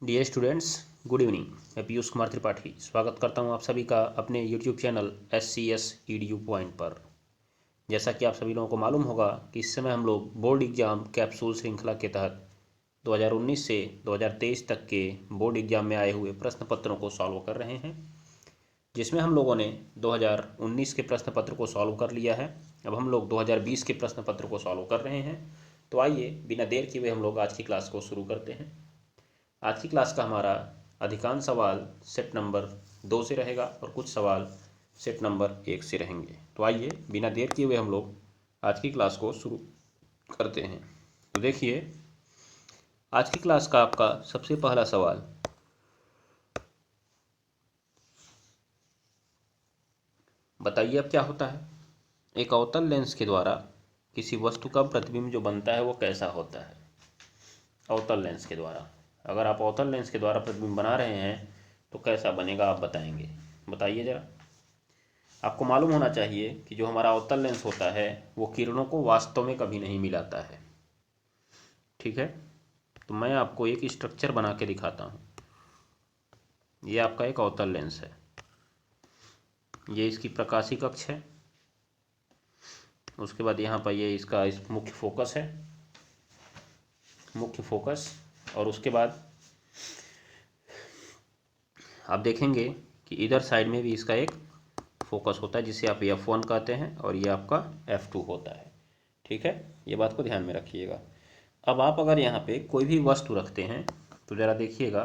Dear students, good evening. मैं पीयूष कुमार त्रिपाठी स्वागत करता हूं आप सभी का अपने YouTube channel SCS EDU point पर। जैसा कि आप सभी लोगों को मालूम होगा कि इस समय हम लोग बोर्ड एग्जाम कैप्सूल श्रृंखला के तहत 2019 से 2023 तक के बोर्ड एग्जाम में आए हुए प्रश्न पत्रों को सॉल्व कर रहे हैं, जिसमें हम लोगों ने 2019 के प्रश्न पत्र को सॉल्व कर लिया है। अब हम लोग 2020 के प्रश्न पत्र को सॉल्व कर रहे हैं। तो आइए बिना देर किए हुए हम लोग आज की क्लास को शुरू करते हैं। आज की क्लास का हमारा अधिकांश सवाल सेट नंबर 2 से रहेगा और कुछ सवाल सेट नंबर 1 से रहेंगे। तो आइए बिना देर किए हुए हम लोग आज की क्लास को शुरू करते हैं। तो देखिए, आज की क्लास का आपका सबसे पहला सवाल, बताइए अब क्या होता है। एक अवतल लेंस के द्वारा किसी वस्तु का प्रतिबिंब जो बनता है वो कैसा होता है। अवतल लेंस के द्वारा, अगर आप अवतल लेंस के द्वारा प्रतिबिंब बना रहे हैं तो कैसा बनेगा आप बताएंगे। बताइए ज़रा। आपको मालूम होना चाहिए कि जो हमारा अवतल लेंस होता है वो किरणों को वास्तव में कभी नहीं मिलाता है। ठीक है, तो मैं आपको एक स्ट्रक्चर बना के दिखाता हूँ। ये आपका एक अवतल लेंस है, ये इसकी प्रकाशीय कक्ष है। उसके बाद यहाँ पर ये इसका मुख्य फोकस है, मुख्य फोकस। और उसके बाद आप देखेंगे कि इधर साइड में भी इसका एक फोकस होता है जिसे आप F1 कहते हैं और ये आपका F2 होता है। ठीक है, ये बात को ध्यान में रखिएगा। अब आप अगर यहाँ पे कोई भी वस्तु रखते हैं तो ज़रा देखिएगा,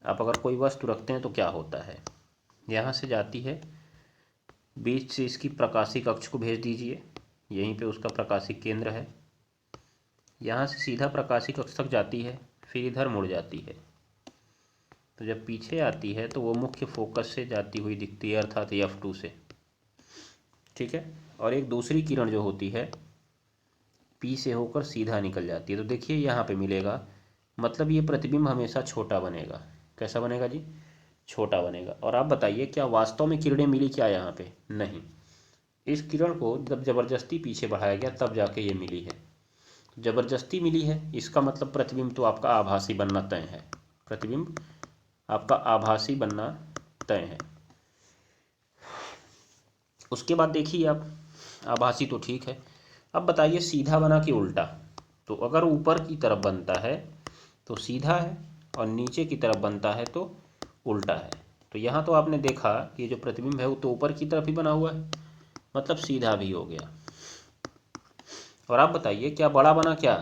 आप अगर कोई वस्तु रखते हैं तो क्या होता है। यहाँ से जाती है, बीच से इसकी प्रकाशीय कक्ष को भेज दीजिए, यहीं पे उसका प्रकाशीय केंद्र है। यहाँ से सीधा प्रकाशीय कक्ष तक जाती है, फिर इधर मुड़ जाती है। तो जब पीछे आती है तो वो मुख्य फोकस से जाती हुई दिखती है, अर्थात F2 से। ठीक है, और एक दूसरी किरण जो होती है P से होकर सीधा निकल जाती है। तो देखिए यहाँ पे मिलेगा, मतलब ये प्रतिबिंब हमेशा छोटा बनेगा। कैसा बनेगा जी? छोटा बनेगा। और आप बताइए, क्या वास्तव में किरणें मिली क्या यहाँ पे? नहीं, इस किरण को जब ज़बरदस्ती पीछे बढ़ाया गया तब जाके ये मिली है। ज़बरदस्ती मिली है, इसका मतलब प्रतिबिंब तो आपका आभासी बनना तय है। प्रतिबिंब आपका आभासी बनना तय है। उसके बाद देखिए आप, आभासी तो ठीक है। अब बताइए सीधा बना कि उल्टा। तो अगर ऊपर की तरफ बनता है तो सीधा है और नीचे की तरफ बनता है तो उल्टा है। तो यहाँ तो आपने देखा कि ये जो प्रतिबिंब है वो तो ऊपर की तरफ ही बना हुआ है, मतलब सीधा भी हो गया। और आप बताइए क्या बड़ा बना क्या?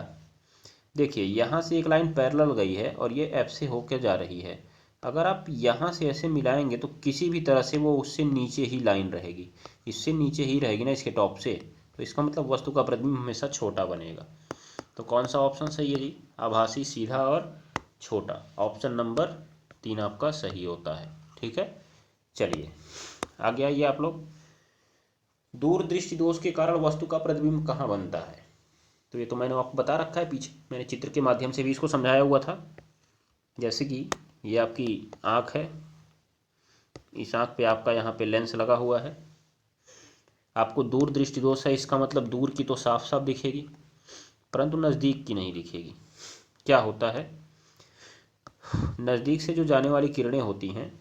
देखिए यहाँ से एक लाइन पैरेलल गई है और ये F से होकर जा रही है। अगर आप यहाँ से ऐसे मिलाएंगे तो किसी भी तरह से वो उससे नीचे ही लाइन रहेगी, इससे नीचे ही रहेगी ना, इसके टॉप से। तो इसका मतलब वस्तु का प्रतिबिंब हमेशा छोटा बनेगा। तो कौन सा ऑप्शन सही है जी? आभासी, सीधा और छोटा। ऑप्शन नंबर 3 आपका सही होता है। ठीक है, चलिए आगे आइए आप लोग। दूरदृष्टि दोष के कारण वस्तु का प्रतिबिंब कहाँ बनता है? तो ये तो मैंने आपको बता रखा है, पीछे मैंने चित्र के माध्यम से भी इसको समझाया हुआ था। जैसे कि ये आपकी आँख है, इस आँख पे आपका यहाँ पे लेंस लगा हुआ है। आपको दूर दृष्टि दोष है, इसका मतलब दूर की तो साफ साफ दिखेगी परंतु नज़दीक की नहीं दिखेगी। क्या होता है, नज़दीक से जो जाने वाली किरणें होती हैं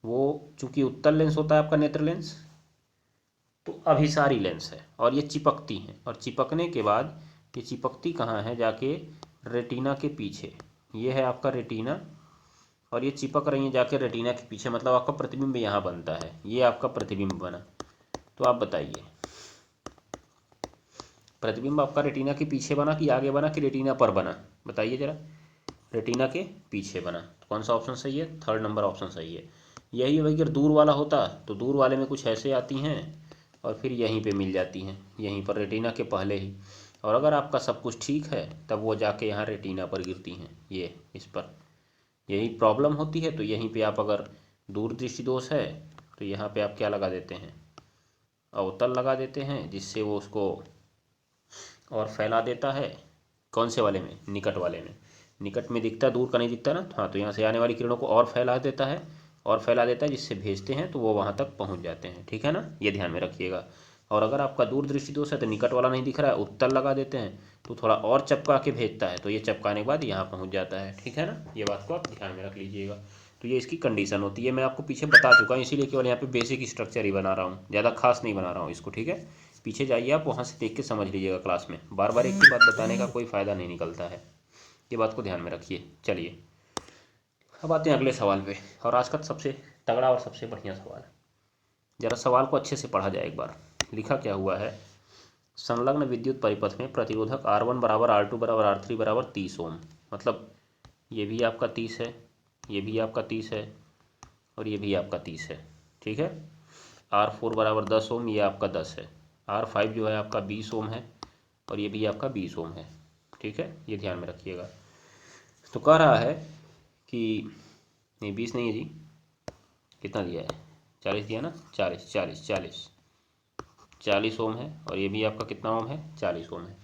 वो चूंकि उत्तल लेंस होता है आपका, नेत्र लेंस, तो अभिसारी लेंस है और ये चिपकती हैं। और चिपकने के बाद ये चिपकती कहाँ है? जाके रेटिना के पीछे। ये है आपका रेटिना और ये चिपक रही है जाके रेटिना के पीछे, मतलब आपका प्रतिबिंब यहाँ बनता है। ये आपका प्रतिबिंब बना। तो आप बताइए, प्रतिबिंब आपका रेटिना के पीछे बना कि आगे बना कि रेटिना पर बना? बताइए ज़रा। रेटिना के पीछे बना। तो कौन सा ऑप्शन सही है? 3rd नंबर ऑप्शन सही है। यही है भाई, अगर दूर वाला होता तो दूर वाले में कुछ ऐसे आती हैं और फिर यहीं पे मिल जाती हैं, यहीं पर रेटिना के पहले ही। और अगर आपका सब कुछ ठीक है तब वो जाके यहाँ रेटिना पर गिरती हैं, ये इस पर। यही प्रॉब्लम होती है। तो यहीं पे आप अगर दूरदृष्टि दोष है तो यहाँ पे आप क्या लगा देते हैं? अवतल लगा देते हैं, जिससे वो उसको और फैला देता है। कौन से वाले में? निकट वाले में। निकट में दिखता, दूर का नहीं दिखता ना। हाँ, तो यहाँ से आने वाली किरणों को और फैला देता है, और फैला देता है, जिससे भेजते हैं तो वो वहाँ तक पहुँच जाते हैं। ठीक है ना, ये ध्यान में रखिएगा। और अगर आपका दूरदृष्टि दोष है तो निकट वाला नहीं दिख रहा है, उत्तर लगा देते हैं तो थोड़ा और चपका के भेजता है, तो ये चपकाने के बाद यहाँ पहुँच जाता है। ठीक है ना, ये बात को आप ध्यान में रख लीजिएगा। तो ये इसकी कंडीशन होती है, मैं आपको पीछे बता चुका हूँ, इसीलिए केवल यहाँ पे बेसिक स्ट्रक्चर ही बना रहा हूँ, ज़्यादा खास नहीं बना रहा हूँ इसको। ठीक है, पीछे जाइए आप, वहाँ से देख के समझ लीजिएगा क्लास में, बार बार एक ही बात बताने का कोई फ़ायदा नहीं निकलता है, ये बात को ध्यान में रखिए। चलिए अब आते हैं अगले सवाल पे, और आज का सबसे तगड़ा और सबसे बढ़िया सवाल। जरा सवाल को अच्छे से पढ़ा जाए एक बार। लिखा क्या हुआ है, संलग्न विद्युत परिपथ में प्रतिरोधक R1 बराबर R2 बराबर R3 बराबर 30 ओम। मतलब ये भी आपका 30 है, ये भी आपका 30 है, और ये भी आपका 30 है। ठीक है, R4 बराबर 10 ओम, ये आपका 10 है। R5 जो है आपका 20 ओम है, और ये भी आपका 20 ओम है। ठीक है, ये ध्यान में रखिएगा। तो कह रहा है कि नहीं 20 नहीं है जी, कितना दिया है, 40 दिया ना, 40 ओम है, और ये भी आपका कितना ओम है, 40 ओम है।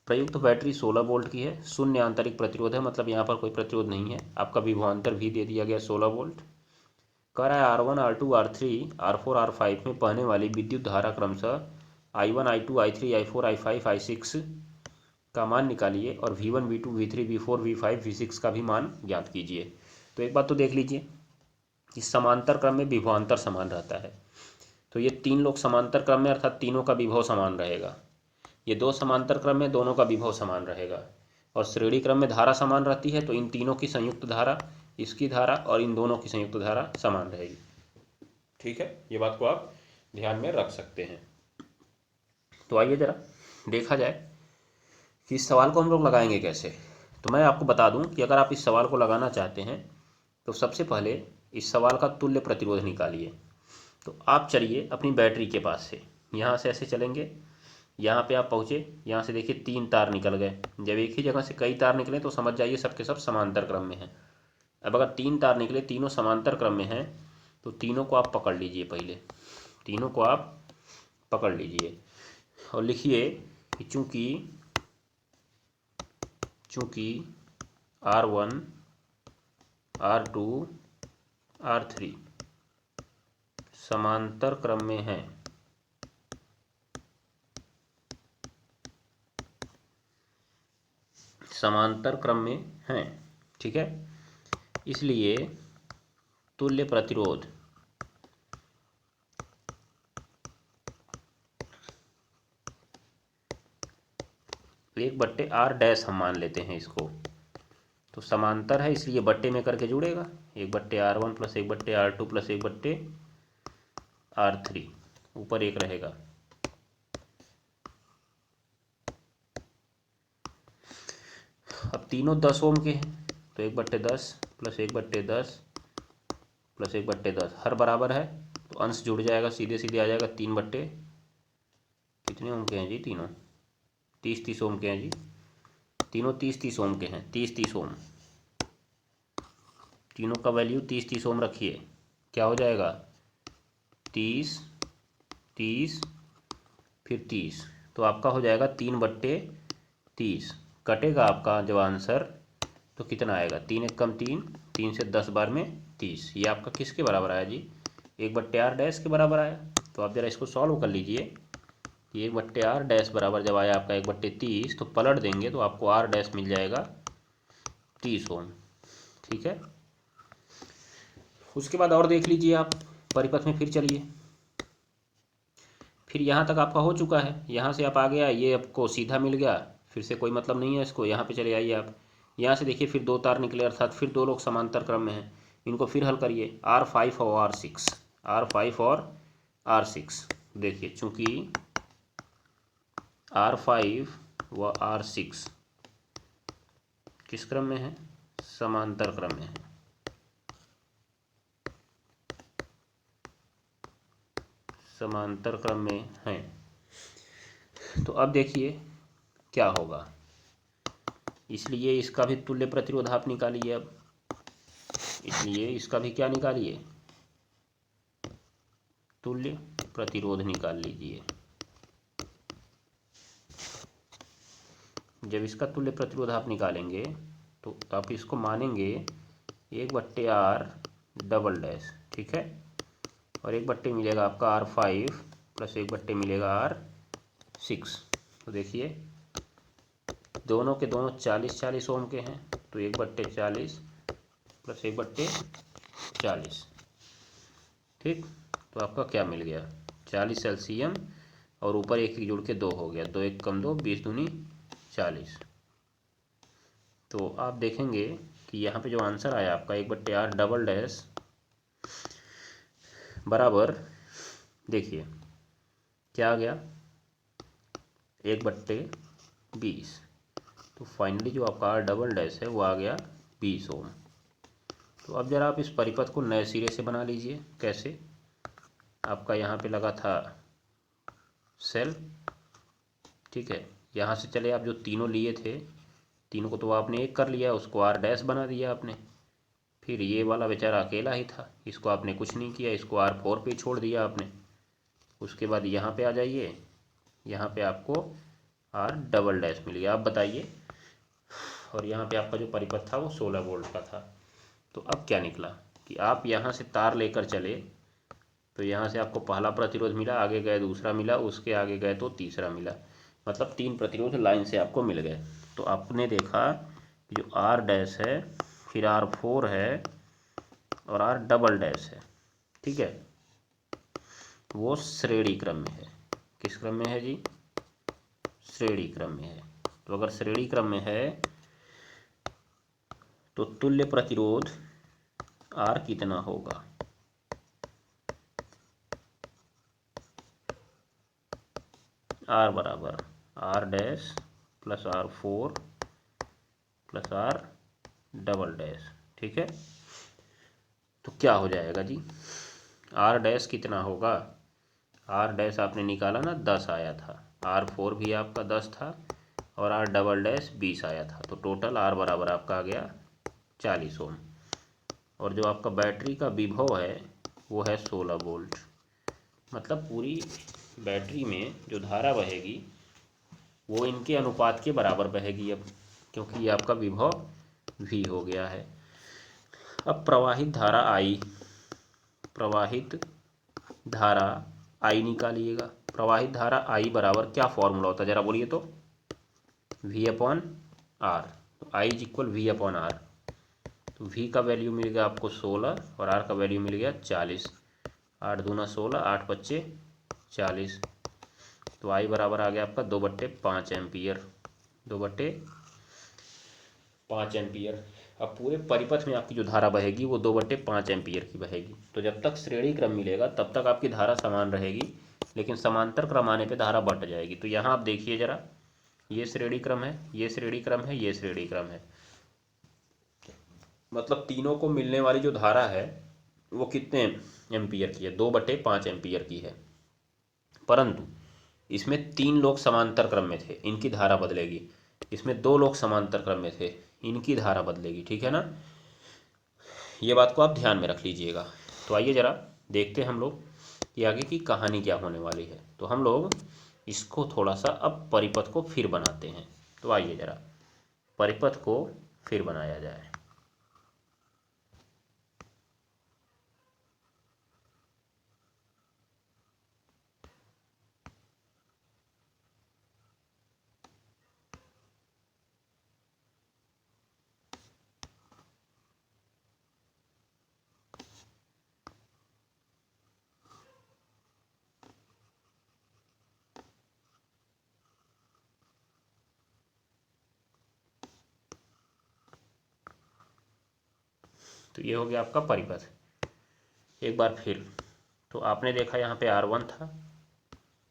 प्रयुक्त बैटरी 16 वोल्ट की है, शून्य आंतरिक प्रतिरोध है, मतलब यहाँ पर कोई प्रतिरोध नहीं है। आपका विभवांतर भी दे दिया गया 16 वोल्ट। कह रहा है R1 R2 R3 R4 R5 में बहने वाली विद्युत धारा क्रमशः I1 I2 I3 I4 I5 I6 का मान निकालिए, और V1 V2 V3 V4 V5 V6 का भी मान ज्ञात कीजिए। तो एक बात तो देख लीजिए कि समांतर क्रम में विभवांतर समान रहता है, तो ये तीन लोग समांतर क्रम में, अर्थात तीनों का विभव समान रहेगा। ये दो समांतर क्रम में, दोनों का विभव समान रहेगा। और श्रेणी क्रम में धारा समान रहती है, तो इन तीनों की संयुक्त धारा, इसकी धारा और इन दोनों की संयुक्त धारा समान रहेगी। ठीक है, ये बात को आप ध्यान में रख सकते हैं। तो आइए जरा देखा जाए कि इस सवाल को हम लोग लगाएंगे कैसे। तो मैं आपको बता दूं कि अगर आप इस सवाल को लगाना चाहते हैं तो सबसे पहले इस सवाल का तुल्य प्रतिरोध निकालिए। तो आप चलिए अपनी बैटरी के पास से, यहाँ से ऐसे चलेंगे, यहाँ पे आप पहुँचे, यहाँ से देखिए 3 तार निकल गए। जब एक ही जगह से कई तार निकले तो समझ जाइए सब के सब समांतर क्रम में हैं। अब अगर 3 तार निकले, तीनों समांतर क्रम में हैं, तो तीनों को आप पकड़ लीजिए, पहले तीनों को आप पकड़ लीजिए और लिखिए कि चूँकि R1 R2 R3 समांतर क्रम में हैं, समांतर क्रम में हैं, ठीक है, इसलिए तुल्य प्रतिरोध एक बट्टे R डैश हम मान लेते हैं इसको। तो समांतर है इसलिए बट्टे में करके जुड़ेगा, 1/R1 plus 1/R2 plus 1/R3, ऊपर एक रहेगा। अब तीनों 10 ओम के हैं, तो 1/10 प्लस 1/10 प्लस 1/10 हर बराबर है, तो अंश जुड़ जाएगा, सीधे सीधे आ जाएगा 3 बट्टे कितने ओम के हैं जी, तीनों 30-30 ओम के हैं जी, तीनों 30-30 ओम के हैं, 30-30 ओम, तीनों का वैल्यू 30-30 ओम रखिए। क्या हो जाएगा, 30-30 फिर 30, तो आपका हो जाएगा 3/30। कटेगा आपका जब आंसर तो कितना आएगा, 3 एक कम 3, 3 से 10 बार में 30। ये आपका किसके बराबर आया जी, 1/R डैश के बराबर आया। तो आप ज़रा इसको सॉल्व कर लीजिए। 1/R डैश बराबर जब आया आपका 1/30, तो पलट देंगे तो आपको R डैश मिल जाएगा 30 ओम। ठीक है, उसके बाद और देख लीजिए आप परिपथ में, फिर चलिए, फिर यहाँ तक आपका हो चुका है, यहाँ से आप आ गया, ये आपको सीधा मिल गया, फिर से कोई मतलब नहीं है इसको। यहाँ पे चले आइए आप, यहाँ से देखिए फिर 2 तार निकले, अर्थात फिर 2 लोग समांतर क्रम में हैं, इनको फिर हल करिए, R5 और R6, R5 और R6। देखिए चूँकि R5 व R6 किस क्रम में है, समांतर क्रम में है, समांतर क्रम में हैं। तो अब देखिए क्या होगा, इसलिए इसका भी तुल्य प्रतिरोध आप निकालिए। अब इसलिए इसका भी क्या निकालिए, तुल्य प्रतिरोध निकाल लीजिए। जब इसका तुल्य प्रतिरोध आप निकालेंगे तो आप इसको मानेंगे 1/R डबल डैश, ठीक है, और 1 बट्टे मिलेगा आपका R5 प्लस 1/, मिलेगा R6। तो देखिए दोनों के दोनों 40-40 ओम के हैं, तो 1/40 प्लस 1/40, ठीक। तो आपका क्या मिल गया, 40 एलसीएम और ऊपर एक जोड़ के 2 हो गया, 2 1 कम 2, 20 दूनी 40। तो आप देखेंगे कि यहाँ पे जो आंसर आया आपका 1/R डबल डैश बराबर, देखिए क्या आ गया 1/20। तो फाइनली जो आपका R डबल डैश है वो आ गया 20 ओम। तो अब ज़रा आप इस परिपथ को नए सिरे से बना लीजिए। कैसे, आपका यहाँ पे लगा था सेल, ठीक है, यहाँ से चले आप जो तीनों लिए थे, तीनों को तो आपने एक कर लिया, उसको R डैश बना दिया आपने। फिर ये वाला बेचारा अकेला ही था, इसको आपने कुछ नहीं किया, इसको R4 पे छोड़ दिया आपने। उसके बाद यहाँ पे आ जाइए, यहाँ पे आपको R डबल डैश मिल गया। आप बताइए, और यहाँ पे आपका जो परिपथ था वो 16 वोल्ट का था। तो अब क्या निकला कि आप यहाँ से तार लेकर चले तो यहाँ से आपको पहला प्रतिरोध मिला, आगे गए दूसरा मिला, उसके आगे गए तो तीसरा मिला, मतलब 3 प्रतिरोध लाइन से आपको मिल गए। तो आपने देखा कि जो R डैश है, फिर R4 है और R डबल डैश है, ठीक है, वो श्रेणी क्रम में है। किस क्रम में है जी, श्रेणी क्रम में है। तो अगर श्रेणी क्रम में है तो तुल्य प्रतिरोध R कितना होगा, R बराबर R dash plus R4 plus R double dash, ठीक है। तो क्या हो जाएगा जी, R डैश कितना होगा, R डैश आपने निकाला ना 10 आया था, R4 भी आपका 10 था और R डबल डैश 20 आया था। तो टोटल R बराबर आपका आ गया 40 ओम। और जो आपका बैटरी का विभव है वो है 16 वोल्ट। मतलब पूरी बैटरी में जो धारा बहेगी वो इनके अनुपात के बराबर बहेगी अब, क्योंकि ये आपका विभव V हो गया है। अब प्रवाहित धारा I, प्रवाहित धारा I निकालिएगा। प्रवाहित धारा I बराबर क्या फॉर्मूला होता है ज़रा बोलिए तो, V/R। तो I इज इक्वल V/R। तो V का वैल्यू मिल गया आपको 16 और R का वैल्यू मिल गया 40। 8 दूना 16, 8 पच्चे 40। तो I बराबर आ गया आपका 2/5 एम्पियर, 2/5 एम्पियर। अब पूरे परिपथ में आपकी जो धारा बहेगी वो 2/5 एम्पियर की बहेगी। तो जब तक श्रेणी क्रम मिलेगा तब तक आपकी धारा समान रहेगी, लेकिन समांतर क्रम आने पे धारा बढ़ जाएगी। तो यहाँ आप देखिए ज़रा, ये श्रेणी क्रम है, ये श्रेणी क्रम है, ये श्रेणी क्रम है, मतलब तीनों को मिलने वाली जो धारा है वो कितने एम्पियर की है, 2/5 एम्पियर की है। परंतु इसमें 3 लोग समांतर क्रम में थे, इनकी धारा बदलेगी। इसमें 2 लोग समांतर क्रम में थे, इनकी धारा बदलेगी, ठीक है ना। ये बात को आप ध्यान में रख लीजिएगा। तो आइए ज़रा देखते हैं हम लोग कि आगे की कहानी क्या होने वाली है। तो हम लोग इसको थोड़ा सा अब परिपथ को फिर बनाते हैं। तो आइए ज़रा परिपथ को फिर बनाया जाए। तो ये हो गया आपका परिपथ। एक बार फिर, तो आपने देखा यहाँ पे R1 था,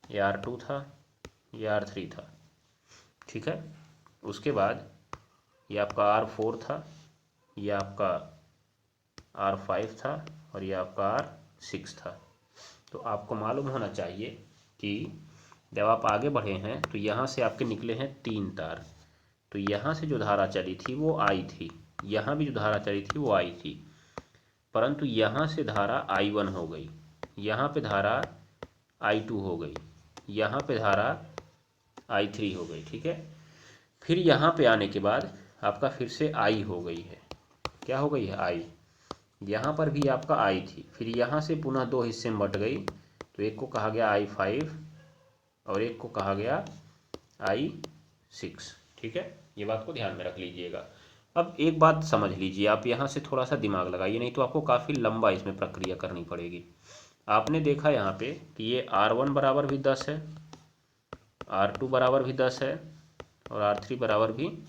ये R2 था, ये R3 था, ठीक है। उसके बाद ये आपका R4 था, ये आपका R5 था और ये आपका R6 था। तो आपको मालूम होना चाहिए कि जब आप आगे बढ़े हैं तो यहाँ से आपके निकले हैं 3 तार। तो यहाँ से जो धारा चली थी वो I थी, यहाँ भी जो धारा चली थी वो I थी, परंतु यहाँ से धारा I1 हो गई, यहाँ पे धारा I2 हो गई, यहाँ पे धारा I3 हो गई, ठीक है। फिर यहाँ पे आने के बाद आपका फिर से I हो गई है, क्या हो गई है I। यहाँ पर भी आपका I थी, फिर यहाँ से पुनः 2 हिस्से में बट गई, तो एक को कहा गया I5 और एक को कहा गया I6। ठीक है, ये बात को ध्यान में रख लीजिएगा। अब एक बात समझ लीजिए, आप यहाँ से थोड़ा सा दिमाग लगाइए, नहीं तो आपको काफ़ी लंबा इसमें प्रक्रिया करनी पड़ेगी। आपने देखा यहाँ पे कि ये R1 बराबर भी 10 है, R2 बराबर भी 10 है और R3 बराबर भी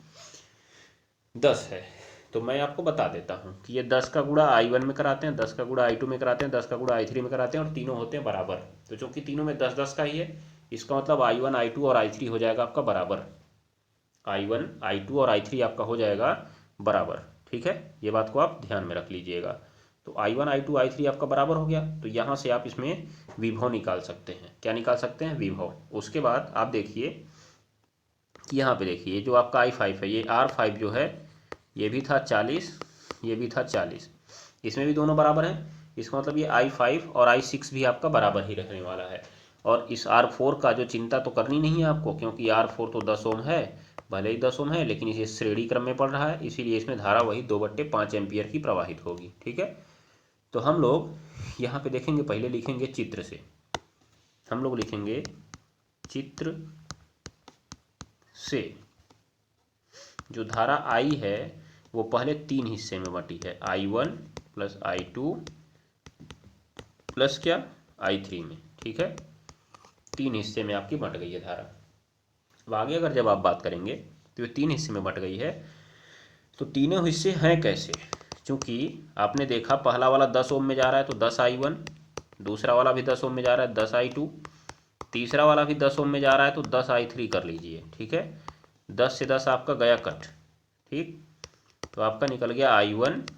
10 है। तो मैं आपको बता देता हूँ कि ये 10 का गुणा I1 में कराते हैं, 10 का गुणा I2 में कराते हैं, 10 का गुणा I3 में कराते हैं और तीनों होते हैं बराबर। तो चूंकि तीनों में 10-10 का ही है, इसका मतलब I1 I2 और I3 हो जाएगा आपका बराबर। I1 I2 और I3 आपका हो जाएगा बराबर। ठीक है, ये बात को आप ध्यान में रख लीजिएगा। तो I1 I2 I3 आपका बराबर हो गया, तो यहाँ से आप इसमें विभव निकाल सकते हैं। क्या निकाल सकते हैं? विभव। उसके बाद आप देखिए कि यहाँ पे देखिए जो आपका I5 है, ये R5 जो है ये भी था 40, ये भी था 40, इसमें भी दोनों बराबर हैं। इसका मतलब ये I5 और I6 भी आपका बराबर ही रहने वाला है। और इस R4 का जो चिंता तो करनी नहीं है आपको, क्योंकि R4 तो 10 ओम है, भले ही 10 ओम है लेकिन इसे श्रेणी क्रम में पड़ रहा है, इसीलिए इसमें धारा वही 2/5 एम्पियर की प्रवाहित होगी। ठीक है, तो हम लोग यहाँ पे देखेंगे, पहले लिखेंगे चित्र से, हम लोग लिखेंगे चित्र से जो धारा I है वो पहले 3 हिस्से में बटी है, I1 प्लस I2 प्लस क्या I3 में। ठीक है, 3 हिस्से में आपकी बट गई है धारा। अब आगे अगर जब आप बात करेंगे तो ये 3 हिस्से में बट गई है, तो तीनों हिस्से हैं कैसे? क्योंकि आपने देखा पहला वाला 10 ओम में जा रहा है तो 10 I1, दूसरा वाला भी 10 ओम में जा रहा है 10 I2, तीसरा वाला भी 10 ओम में जा रहा है तो 10 I3 कर लीजिए। ठीक है, 10 से 10 आपका गया कट। ठीक, तो आपका निकल गया I1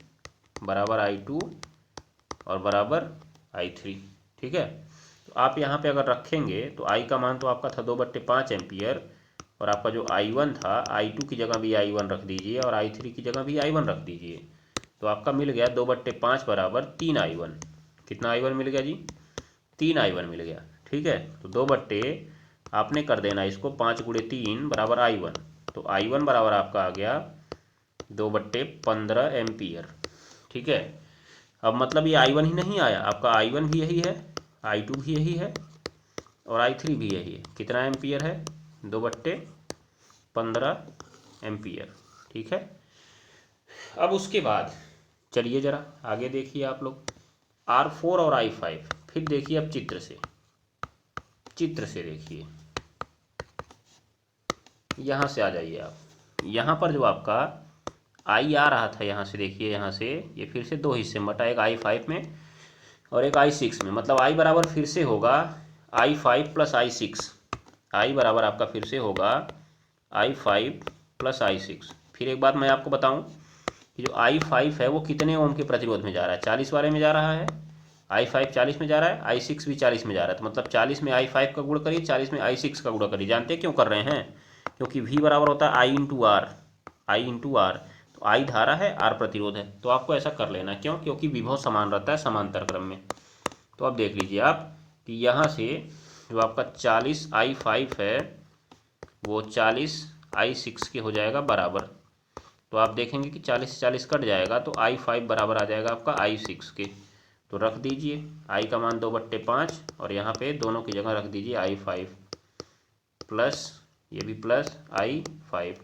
बराबर I2 और बराबर I3। ठीक है, तो आप यहाँ पे अगर रखेंगे तो I का मान तो आपका था 2/5 एम्पियर, और आपका जो I1 था, I2 की जगह भी I1 रख दीजिए और I3 की जगह भी I1 रख दीजिए, तो आपका मिल गया 2/5 बराबर 3 I1। कितना I1 मिल गया जी? 3 I1 मिल गया। ठीक है, तो 2 बट्टे आपने कर देना इसको 5 × 3 बराबर I1, तो I1 बराबर आपका आ गया 2/15 एम्पियर। ठीक है, अब मतलब ये I1 ही नहीं आया, आपका I1 भी यही है, I2 भी यही है और I3 भी यही है। कितना एम्पियर है? 2/15 एम्पियर। ठीक है, अब उसके बाद चलिए ज़रा आगे देखिए आप लोग, R4 और I5। फिर देखिए अब चित्र से, चित्र से देखिए, यहाँ से आ जाइए आप, यहाँ पर जो आपका I आ रहा था यहाँ से, देखिए यहाँ से ये फिर से 2 हिस्से में बटा, एक I5 में और एक I6 में। मतलब I बराबर फिर से होगा I5 प्लस I6, I बराबर आपका फिर से होगा I5 प्लस I6। फिर एक बात मैं आपको बताऊं कि जो I5 है वो कितने ओम के प्रतिरोध में जा रहा है? 40 वाले में जा रहा है। I5 40 में जा रहा है, I6 भी 40 में जा रहा है, तो मतलब 40 में I5 का गुण करिए, 40 में I6 का गुण करिए। जानते हैं क्यों कर रहे हैं? क्योंकि V बराबर होता है I into R, I into R, तो I धारा है, R प्रतिरोध है, तो आपको ऐसा कर लेना। क्यों? क्योंकि विभव समान रहता है समांतर क्रम में। तो अब देख लीजिए आप कि यहाँ से जो आपका 40 I5 है वो 40 I6 के हो जाएगा बराबर। तो आप देखेंगे कि 40 से 40 कट जाएगा तो I5 बराबर आ जाएगा आपका I6 के। तो रख दीजिए I का मान 2/5 और यहाँ पे दोनों की जगह रख दीजिए I5 प्लस, ये भी प्लस I5,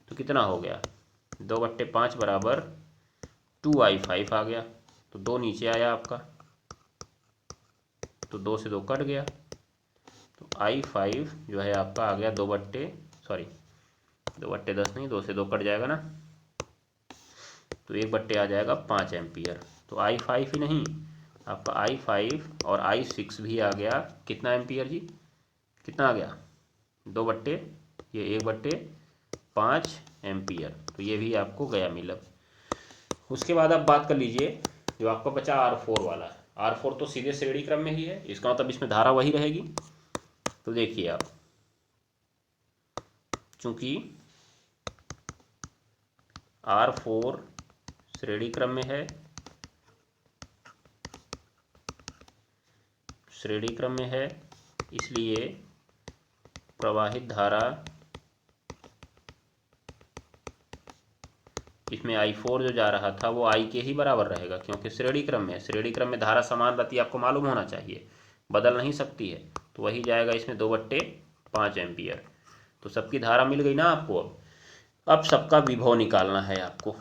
तो कितना हो गया? 2/5 बराबर 2I5 आ गया, तो 2 नीचे आया आपका, तो 2 से 2 कट गया, तो I5 जो है आपका आ गया 2/10 नहीं, 2 से 2 कट जाएगा ना, तो 1/5 आ जाएगा 5 एम्पियर। तो I5 ही नहीं, आपका I5 और I6 भी आ गया कितना एम्पियर जी? कितना आ गया? 1/5 एम्पियर, तो ये भी आपको गया मिलब। उसके बाद आप बात कर लीजिए जो आपका बचा R4 वाला। R4 तो सीधे श्रेणी क्रम में ही है, इसका मतलब इसमें धारा वही रहेगी। तो देखिए आप, चूंकि R4 श्रेणी क्रम में है, श्रेणी क्रम में है, इसलिए प्रवाहित धारा इसमें I4 जो जा रहा था वो I के ही बराबर रहेगा, क्योंकि श्रेणी क्रम में है। श्रेणी क्रम में धारा समान रहती है, आपको मालूम होना चाहिए। बदल नहीं सकती है, तो वही जाएगा इसमें 2/5 एम्पियर। तो सबकी धारा मिल गई ना आपको। अब सबका विभव निकालना है आपको,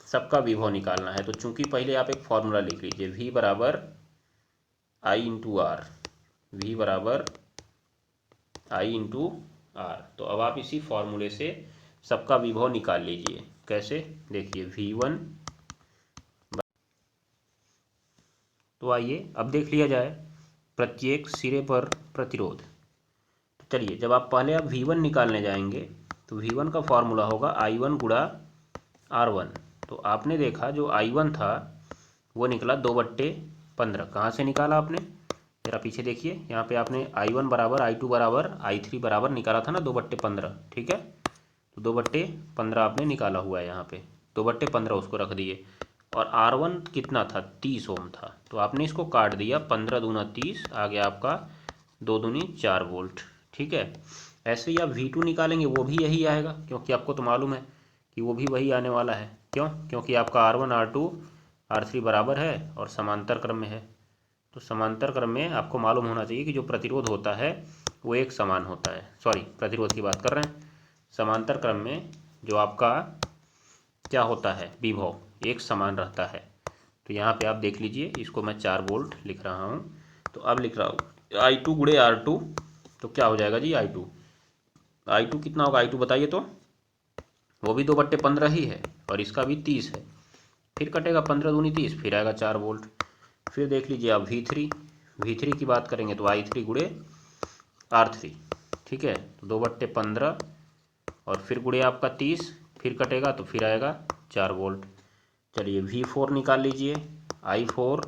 सबका विभव निकालना है। तो चूंकि पहले आप एक फॉर्मूला लिख लीजिए, V बराबर I इंटू आर, V बराबर I इंटू आर। तो अब आप इसी फॉर्मूले से सबका विभव निकाल लीजिए। कैसे, देखिए V1, तो आइए अब देख लिया जाए प्रत्येक सिरे पर प्रतिरोध। तो चलिए, जब आप पहले आप V1 निकालने जाएंगे तो V1 का फॉर्मूला होगा I1 गुणा R1। तो आपने देखा जो I1 था वो निकला 2/15। कहाँ से निकाला आपने, जरा पीछे देखिए, यहाँ पे आपने I1 बराबर I2 बराबर I3 बराबर निकाला था ना 2/15, ठीक है। तो 2/15 आपने निकाला हुआ है, यहाँ पे 2/15 उसको रख दिए। और R1 कितना था, 30 ओम था। तो आपने इसको काट दिया, 15 दूना 30, आ गया आपका 2 दूनी 4 वोल्ट, ठीक है। ऐसे ही आप V2 निकालेंगे, वो भी यही आएगा, क्योंकि आपको तो मालूम है कि वो भी वही आने वाला है। क्यों, क्योंकि आपका R1 R2 R3 बराबर है और समांतर क्रम में है। तो समांतर क्रम में आपको मालूम होना चाहिए कि जो प्रतिरोध होता है वो एक समान होता है। सॉरी, प्रतिरोध की बात कर रहे हैं। समांतर क्रम में जो आपका क्या होता है, विभव एक समान रहता है। तो यहाँ पे आप देख लीजिए, इसको मैं 4 वोल्ट लिख रहा हूँ। तो अब लिख रहा हूँ I2 गुणे R2, तो क्या हो जाएगा जी, I2 कितना होगा, I2 बताइए तो। वो भी 2/15 ही है और इसका भी 30 है। फिर कटेगा 15 दूनी 30, फिर आएगा 4 वोल्ट। फिर देख लीजिए आप V3 की बात करेंगे तो I3 गुणे R3, ठीक है। तो 2/15 और फिर गुणे आपका 30, फिर कटेगा तो फिर आएगा 4 वोल्ट। चलिए V4 निकाल लीजिए, I4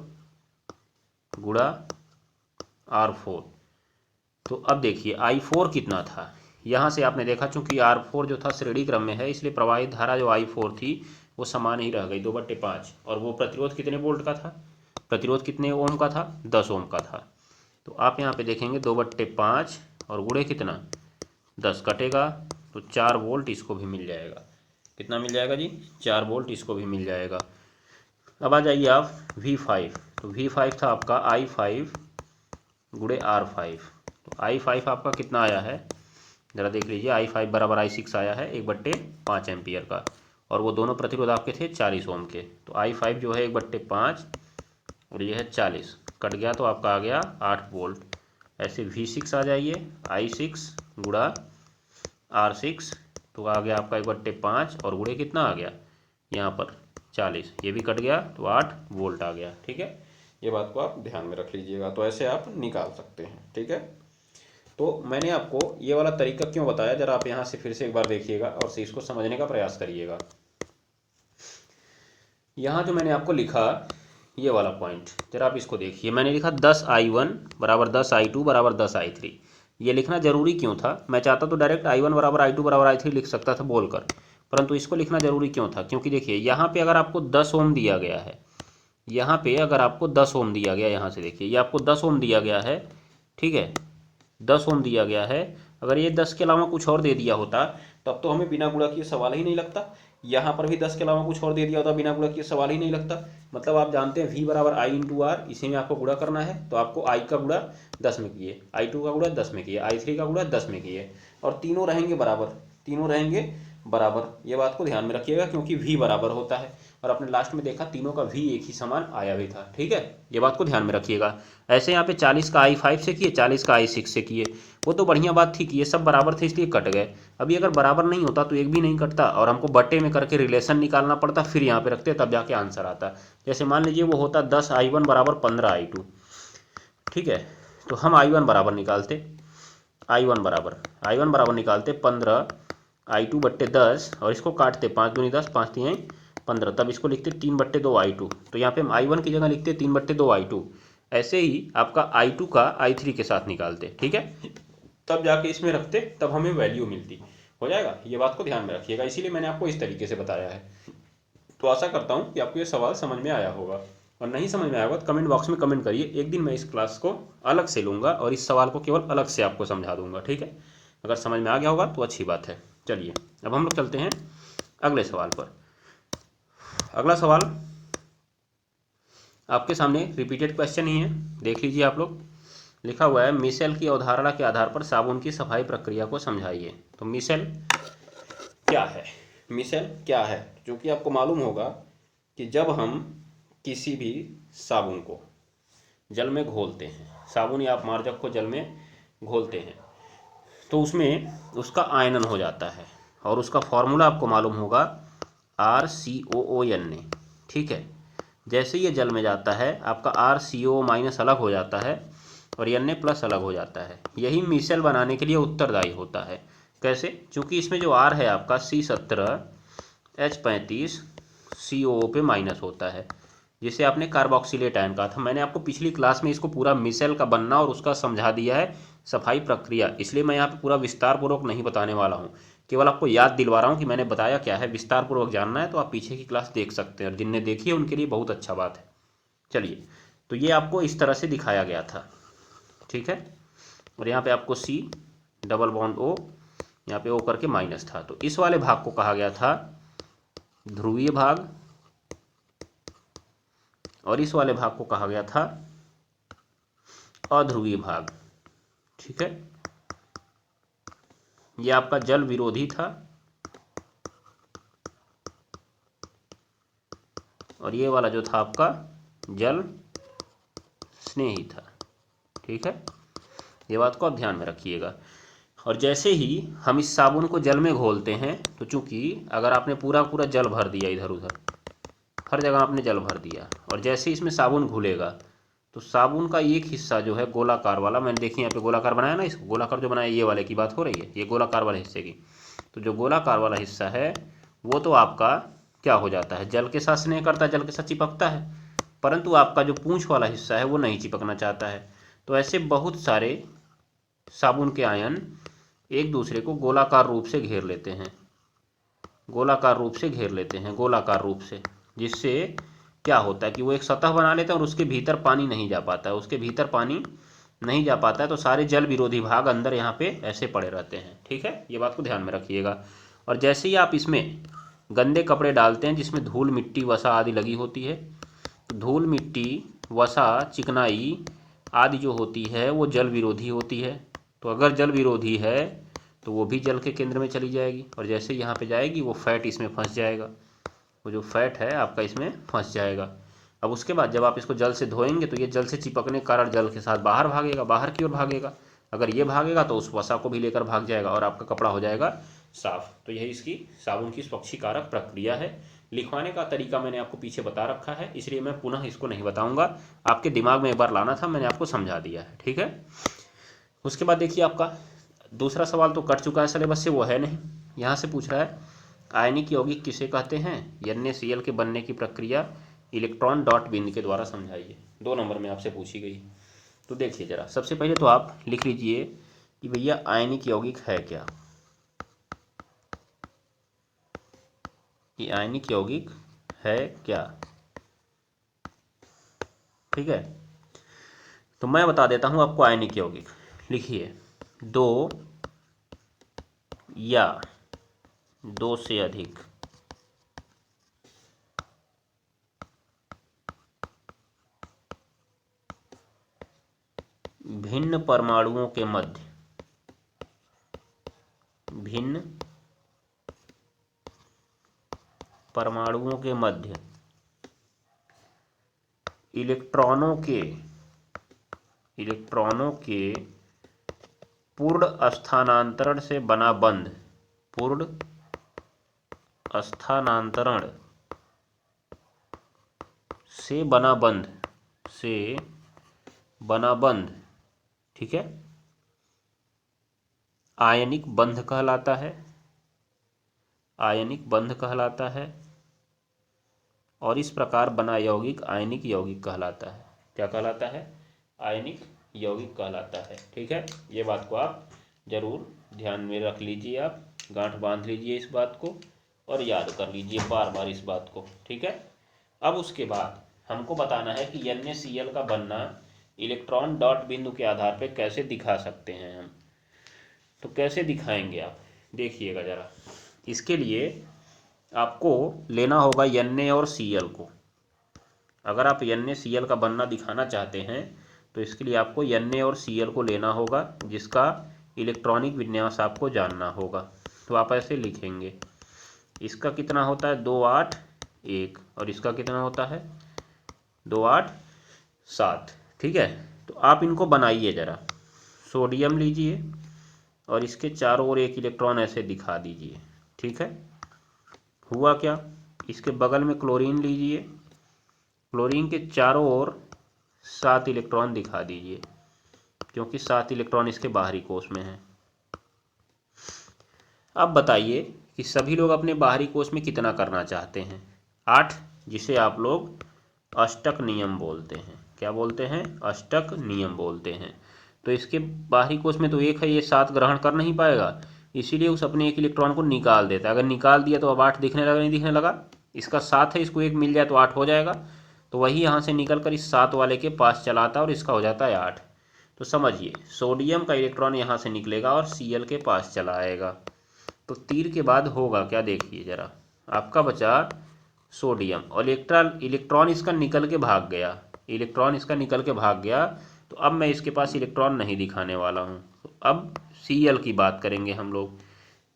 गुणा R4। तो अब देखिए I4 कितना था, यहाँ से आपने देखा चूंकि R4 जो था श्रेणी क्रम में है, इसलिए प्रवाहित धारा जो I4 थी वो समान ही रह गई 2/5। और वो प्रतिरोध कितने वोल्ट का था, प्रतिरोध कितने ओम का था, 10 ओम का था। तो आप यहाँ पे देखेंगे 2/5 और गुणे कितना 10, कटेगा तो 4 वोल्ट इसको भी मिल जाएगा। कितना मिल जाएगा जी, 4 वोल्ट इसको भी मिल जाएगा। अब आ जाइए आप V5। तो V5 था आपका I5 गुणे R5। तो I5 आपका कितना आया है, ज़रा देख लीजिए, I5 बराबर I6 आया है 1/5 एम्पियर का। और वो दोनों प्रतिरोध आपके थे 40 ओम के। तो I5 जो है 1/5 और ये है 40, कट गया तो आपका आ गया 8 वोल्ट। ऐसे V6 आ जाइए, I6 गुणा R6, तो आ गया आपका 1/5 और गुणे कितना आ गया यहाँ पर 40, ये भी कट गया तो 8 वोल्ट आ गया, ठीक है। ये बात को आप ध्यान में रख लीजिएगा। तो ऐसे आप निकाल सकते हैं, ठीक है। तो मैंने आपको ये वाला तरीका क्यों बताया, जरा आप यहाँ से फिर से एक बार देखिएगा और से इसको समझने का प्रयास करिएगा। यहाँ जो मैंने आपको लिखा ये वाला पॉइंट, जरा आप इसको देखिए, मैंने लिखा 10I1 बराबर 10I2 बराबर 10I3। ये लिखना जरूरी क्यों था, मैं चाहता तो डायरेक्ट I1 बराबर I2 बराबर I3 लिख सकता था बोलकर, परंतु इसको लिखना जरूरी क्यों था, क्योंकि देखिए यहाँ पे अगर आपको 10 ओम दिया गया है, यहाँ पे अगर आपको 10 ओम दिया गया, यहाँ से देखिए ये आपको 10 ओम दिया गया है, ठीक है, 10 ओम दिया गया है। अगर ये 10 के अलावा कुछ और दे दिया होता तब तो हमें बिना गुणा किए सवाल ही नहीं लगता। यहाँ पर भी 10 के अलावा कुछ और दे दिया होता, बिना गुणा किए सवाल ही नहीं लगता। मतलब आप जानते हैं V बराबर I इंटू आर, इसी में आपको गुणा करना है। तो आपको I का गुणा 10 में किए, I2 का गुणा 10 में किए, I3 का गुणा 10 में किए, और तीनों रहेंगे बराबर, तीनों रहेंगे बराबर। ये बात को ध्यान में रखिएगा, क्योंकि V बराबर होता है। और आपने लास्ट में देखा तीनों का V एक ही समान आया भी था, ठीक है। ये बात को ध्यान में रखिएगा। ऐसे यहाँ पे 40 का I5 से किए, 40 का I6 से किए, वो तो बढ़िया बात थी कि ये सब बराबर थे इसलिए कट गए। अभी अगर बराबर नहीं होता तो एक भी नहीं कटता और हमको बट्टे में करके रिलेशन निकालना पड़ता, फिर यहाँ पे रखते तब जाके आंसर आता। जैसे मान लीजिए वो होता 10I1 बराबर 15I2, ठीक है। तो हम I1 बराबर निकालते, I1 बराबर निकालते 15I2/10 और इसको काटते 5 दूनी 10, 5 3 15, तब इसको लिखते 3/2I2। तो यहाँ पे हम I1 की जगह लिखते 3/2I2। ऐसे ही आपका I2 का I3 के साथ निकालते, ठीक है, तब जाके इसमें रखते, तब हमें वैल्यू मिलती। हो जाएगा, ये बात को ध्यान में रखिएगा, इसीलिए मैंने आपको इस तरीके से बताया है। तो आशा करता हूँ कि आपको ये सवाल समझ में आया होगा, और नहीं समझ में आया होगा तो कमेंट बॉक्स में कमेंट करिए। एक दिन मैं इस क्लास को अलग से लूँगा और इस सवाल को केवल अलग से आपको समझा दूंगा, ठीक है। अगर समझ में आ गया होगा तो अच्छी बात है। चलिए अब हम लोग चलते हैं अगले सवाल पर। अगला सवाल आपके सामने रिपीटेड क्वेश्चन ही है, देख लीजिए आप लोग। लिखा हुआ है मिशेल की अवधारणा के आधार पर साबुन की सफाई प्रक्रिया को समझाइए। तो मिशेल क्या है? मिशेल क्या है? क्योंकि आपको मालूम होगा कि जब हम किसी भी साबुन को जल में घोलते हैं, साबुन या मार्जक को जल में घोलते हैं, तो उसमें उसका आयनन हो जाता है और उसका फॉर्मूला आपको मालूम होगा RCOON। ठीक है, जैसे ये जल में जाता है आपका RCO माइनस अलग हो जाता है और Na प्लस अलग हो जाता है। यही मिशेल बनाने के लिए उत्तरदायी होता है। कैसे? क्योंकि इसमें जो R है आपका C17H35 COO पे माइनस होता है, जिसे आपने कार्बोक्सिलेट आयन कहा था। मैंने आपको पिछली क्लास में इसको पूरा मिशेल का बनना और उसका समझा दिया है सफाई प्रक्रिया, इसलिए मैं यहाँ पे पूरा विस्तार पूर्वक नहीं बताने वाला हूँ, केवल आपको याद दिलवा रहा हूँ कि मैंने बताया क्या है। विस्तार पूर्वक जानना है तो आप पीछे की क्लास देख सकते हैं, और जिनने देखी है उनके लिए बहुत अच्छा बात है। चलिए, तो ये आपको इस तरह से दिखाया गया था। ठीक है, और यहाँ पे आपको C डबल बॉन्ड O, यहाँ पे O करके माइनस था। तो इस वाले भाग को कहा गया था ध्रुवीय भाग और इस वाले भाग को कहा गया था अध्रुवीय भाग। ठीक है, ये आपका जल विरोधी था और ये वाला जो था आपका जल स्नेही था। ठीक है, ये बात को आप ध्यान में रखिएगा। और जैसे ही हम इस साबुन को जल में घोलते हैं, तो चूंकि अगर आपने पूरा पूरा जल भर दिया, इधर उधर हर जगह आपने जल भर दिया, और जैसे इसमें साबुन घुलेगा तो साबुन का एक हिस्सा जो है गोलाकार वाला, मैंने देखिए यहाँ पे गोलाकार बनाया ना, इस गोलाकार जो बनाया ये वाले की बात हो रही है, ये गोलाकार वाले हिस्से की। तो जो गोलाकार वाला हिस्सा है वो तो आपका क्या हो जाता है, जल के साथ स्नेह करता है, जल के साथ चिपकता है, परंतु आपका जो पूंछ वाला हिस्सा है वो नहीं चिपकना चाहता है। तो ऐसे बहुत सारे साबुन के आयन एक दूसरे को गोलाकार रूप से घेर लेते हैं, गोलाकार रूप से घेर लेते हैं, गोलाकार रूप से, जिससे क्या होता है कि वो एक सतह बना लेते हैं और उसके भीतर पानी नहीं जा पाता है, उसके भीतर पानी नहीं जा पाता है, तो सारे जल विरोधी भाग अंदर यहाँ पे ऐसे पड़े रहते हैं। ठीक है, ये बात को ध्यान में रखिएगा। और जैसे ही आप इसमें गंदे कपड़े डालते हैं जिसमें धूल मिट्टी वसा आदि लगी होती है, तो धूल मिट्टी वसा चिकनाई आदि जो होती है वो जल विरोधी होती है। तो अगर जल विरोधी है तो वो भी जल के केंद्र में चली जाएगी, और जैसे यहाँ पे जाएगी वो फैट इसमें फंस जाएगा, वो जो फैट है आपका इसमें फंस जाएगा। अब उसके बाद जब आप इसको जल से धोएंगे तो ये जल से चिपकने के कारण जल के साथ बाहर भागेगा, बाहर की ओर भागेगा। अगर ये भागेगा तो उस वसा को भी लेकर भाग जाएगा और आपका कपड़ा हो जाएगा साफ। तो यही इसकी साबुन की स्वच्छीकारक प्रक्रिया है। लिखवाने का तरीका मैंने आपको पीछे बता रखा है, इसलिए मैं पुनः इसको नहीं बताऊंगा, आपके दिमाग में एक बार लाना था, मैंने आपको समझा दिया है। ठीक है, उसके बाद देखिए आपका दूसरा सवाल तो कट चुका है सिलेबस से, वो है नहीं। यहाँ से पूछ रहा है आयनिक यौगिक किसे कहते हैं, NaCl के बनने की प्रक्रिया इलेक्ट्रॉन डॉट बिंद के द्वारा समझाइए। 2 नंबर में आपसे पूछी गई। तो देखिए जरा, सबसे पहले तो आप लिख लीजिए कि भैया आयनिक यौगिक है क्या, कि आयनिक यौगिक है क्या। ठीक है, तो मैं बता देता हूं आपको आयनिक यौगिक। लिखिए 2 या 2 से अधिक भिन्न परमाणुओं के मध्य, भिन्न परमाणुओं के मध्य इलेक्ट्रॉनों के पूर्ण स्थानांतरण से बना बंध, पूर्ण स्थानांतरण से बना बंध, ठीक है, आयनिक बंध कहलाता है, आयनिक बंध कहलाता है। और इस प्रकार बना यौगिक आयनिक यौगिक कहलाता है। क्या कहलाता है? आयनिक यौगिक कहलाता है। ठीक है, ये बात को आप जरूर ध्यान में रख लीजिए, आप गांठ बांध लीजिए इस बात को और याद कर लीजिए बार बार इस बात को। ठीक है, अब उसके बाद हमको बताना है कि NaCl का बनना इलेक्ट्रॉन डॉट बिंदु के आधार पर कैसे दिखा सकते हैं हम। तो कैसे दिखाएंगे आप, देखिएगा जरा। इसके लिए आपको लेना होगा Na और Cl को। अगर आप NaCl का बनना दिखाना चाहते हैं तो इसके लिए आपको Na और Cl को लेना होगा, जिसका इलेक्ट्रॉनिक विन्यास आपको जानना होगा। तो आप ऐसे लिखेंगे, इसका कितना होता है 2 8 1 और इसका कितना होता है 2 8 7। ठीक है, तो आप इनको बनाइए ज़रा। सोडियम लीजिए और इसके चारों ओर एक इलेक्ट्रॉन ऐसे दिखा दीजिए। ठीक है, हुआ क्या, इसके बगल में क्लोरीन लीजिए, क्लोरीन के चारों ओर 7 इलेक्ट्रॉन दिखा दीजिए, क्योंकि 7 इलेक्ट्रॉन इसके बाहरी कोश में हैं। अब बताइए कि सभी लोग अपने बाहरी कोश में कितना करना चाहते हैं 8, जिसे आप लोग अष्टक नियम बोलते हैं। क्या बोलते हैं, अष्टक नियम बोलते हैं। तो इसके बाहरी कोश में तो 1 है, ये 7 ग्रहण कर नहीं पाएगा, इसीलिए उस अपने एक इलेक्ट्रॉन को निकाल देता है। अगर निकाल दिया तो अब 8 दिखने लगा, नहीं दिखने लगा, इसका 7 है, इसको 1 मिल जाए तो 8 हो जाएगा। तो वही यहाँ से निकल कर इस 7 वाले के पास चलाता है और इसका हो जाता है 8। तो समझिए सोडियम का इलेक्ट्रॉन यहाँ से निकलेगा और Cl के पास चला आएगा। तो तीर के बाद होगा क्या, देखिए जरा, आपका बचा सोडियम और इलेक्ट्रॉन इसका निकल के भाग गया, इलेक्ट्रॉन इसका निकल के भाग गया। तो अब मैं इसके पास इलेक्ट्रॉन नहीं दिखाने वाला हूँ। तो अब Cl की बात करेंगे हम लोग।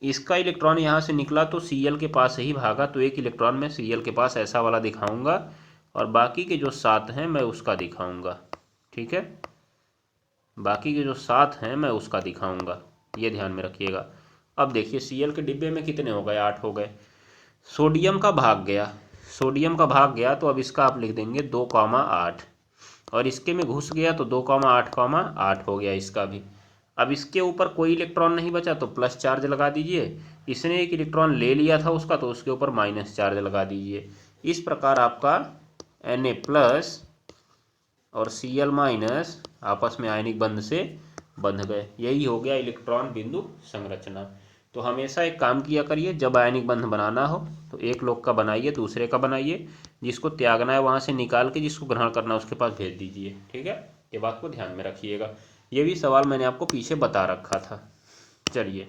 इसका इलेक्ट्रॉन यहाँ से निकला तो Cl के पास ही भागा, तो एक इलेक्ट्रॉन मैं Cl के पास ऐसा वाला दिखाऊंगा और बाकी के जो 7 हैं मैं उसका दिखाऊंगा। ठीक है, बाकी के जो 7 हैं मैं उसका दिखाऊंगा, ये ध्यान में रखिएगा। अब देखिए Cl के डिब्बे में कितने हो गए, 8 हो गए। सोडियम का भाग गया, सोडियम का भाग गया तो अब इसका आप लिख देंगे 2,8 और इसके में घुस गया तो 2,8,8 हो गया इसका भी। अब इसके ऊपर कोई इलेक्ट्रॉन नहीं बचा तो प्लस चार्ज लगा दीजिए, इसने एक इलेक्ट्रॉन ले लिया था उसका तो उसके ऊपर माइनस चार्ज लगा दीजिए। इस प्रकार आपका Na प्लस और Cl माइनस आपस में आयनिक बंध से बंध गए। यही हो गया इलेक्ट्रॉन बिंदु संरचना। तो हमेशा एक काम किया करिए, जब आयनिक बंध बनाना हो तो एक लोग का बनाइए, दूसरे का बनाइए, जिसको त्यागना है वहाँ से निकाल के जिसको ग्रहण करना है उसके पास भेज दीजिए। ठीक है, ये बात को ध्यान में रखिएगा। ये भी सवाल मैंने आपको पीछे बता रखा था। चलिए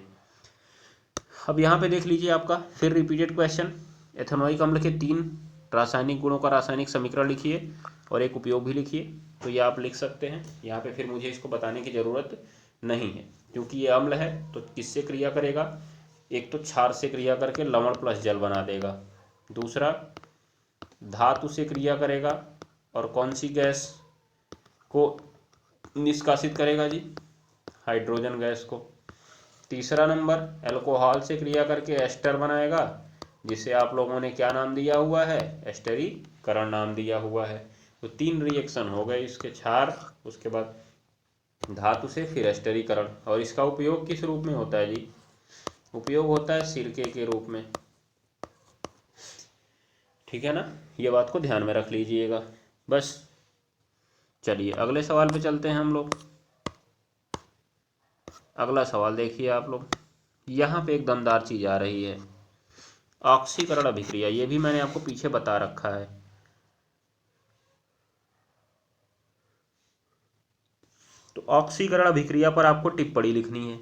अब यहाँ पे देख लीजिए आपका फिर रिपीटेड क्वेश्चन। एथेनोइक अम्ल के 3 रासायनिक गुणों का रासायनिक समीकरण लिखिए और एक उपयोग भी लिखिए। तो ये आप लिख सकते हैं, यहाँ पे फिर मुझे इसको बताने की ज़रूरत नहीं है, क्योंकि ये अम्ल है तो किससे क्रिया करेगा, एक तो क्षार से क्रिया करके लवण प्लस जल बना देगा, दूसरा धातु से क्रिया करेगा और कौन सी गैस को निष्कासित करेगा जी, हाइड्रोजन गैस को, तीसरा नंबर एल्कोहल से क्रिया करके एस्टर बनाएगा, जिसे आप लोगों ने क्या नाम दिया हुआ है, एस्टरीकरण नाम दिया हुआ है। तो 3 रिएक्शन हो गए इसके, क्षार, उसके बाद धातु से, फिर एस्टरीकरण। और इसका उपयोग किस रूप में होता है जी, उपयोग होता है सिरके के रूप में। ठीक है ना, ये बात को ध्यान में रख लीजिएगा बस। चलिए अगले सवाल पे चलते हैं हम लोग। अगला सवाल देखिए आप लोग, यहाँ पे एक दमदार चीज आ रही है, ऑक्सीकरण अभिक्रिया। ये भी मैंने आपको पीछे बता रखा है। तो ऑक्सीकरण अभिक्रिया पर आपको टिप्पणी लिखनी है।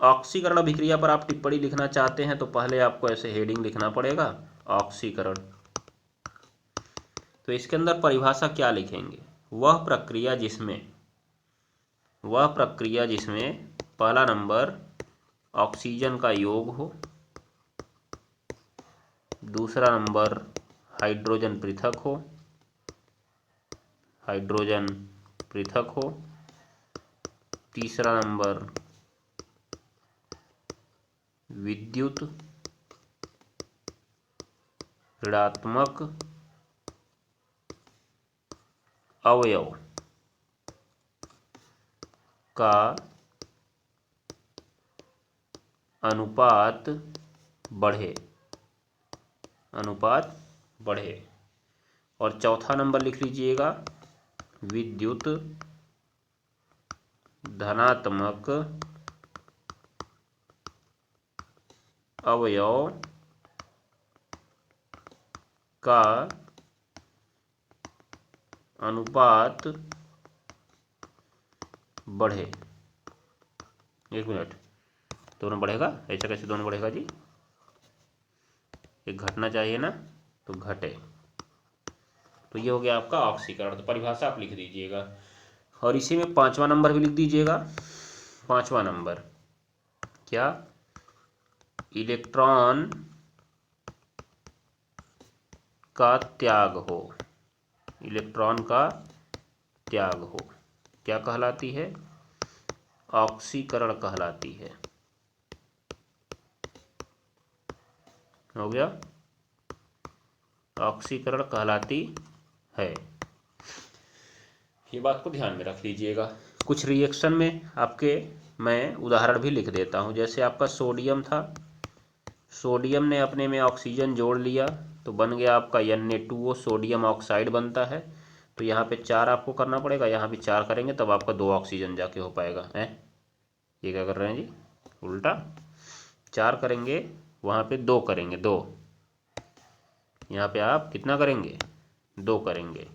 ऑक्सीकरण अभिक्रिया पर आप टिप्पणी लिखना चाहते हैं तो पहले आपको ऐसे हेडिंग लिखना पड़ेगा, ऑक्सीकरण। तो इसके अंदर परिभाषा क्या लिखेंगे, वह प्रक्रिया जिसमें पहला नंबर ऑक्सीजन का योग हो, दूसरा नंबर हाइड्रोजन पृथक हो, तीसरा नंबर विद्युत ऋणात्मक अवयव का अनुपात बढ़े, और चौथा नंबर लिख लीजिएगा विद्युत धनात्मक अवयव का अनुपात बढ़े। एक मिनट, दोनों बढ़ेगा, ऐसा कैसे दोनों बढ़ेगा जी, एक घटना चाहिए ना, तो घटे। तो ये हो गया आपका ऑक्सीकरण। तो परिभाषा आप लिख दीजिएगा, और इसी में 5वां नंबर भी लिख दीजिएगा। 5वां नंबर क्या, इलेक्ट्रॉन का त्याग हो, इलेक्ट्रॉन का त्याग हो, क्या कहलाती है, ऑक्सीकरण कहलाती है। हो गया, ऑक्सीकरण कहलाती है। ये बात को ध्यान में रख लीजिएगा। कुछ रिएक्शन में आपके मैं उदाहरण भी लिख देता हूँ। जैसे आपका सोडियम था, सोडियम ने अपने में ऑक्सीजन जोड़ लिया तो बन गया आपका Na2O, सोडियम ऑक्साइड बनता है। तो यहाँ पे 4 आपको करना पड़ेगा, यहाँ भी 4 करेंगे तब आपका 2 ऑक्सीजन जाके हो पाएगा। है ये क्या कर रहे हैं जी, उल्टा 4 करेंगे, वहाँ पे 2 करेंगे, 2, यहाँ पे आप कितना करेंगे, 2 करेंगे,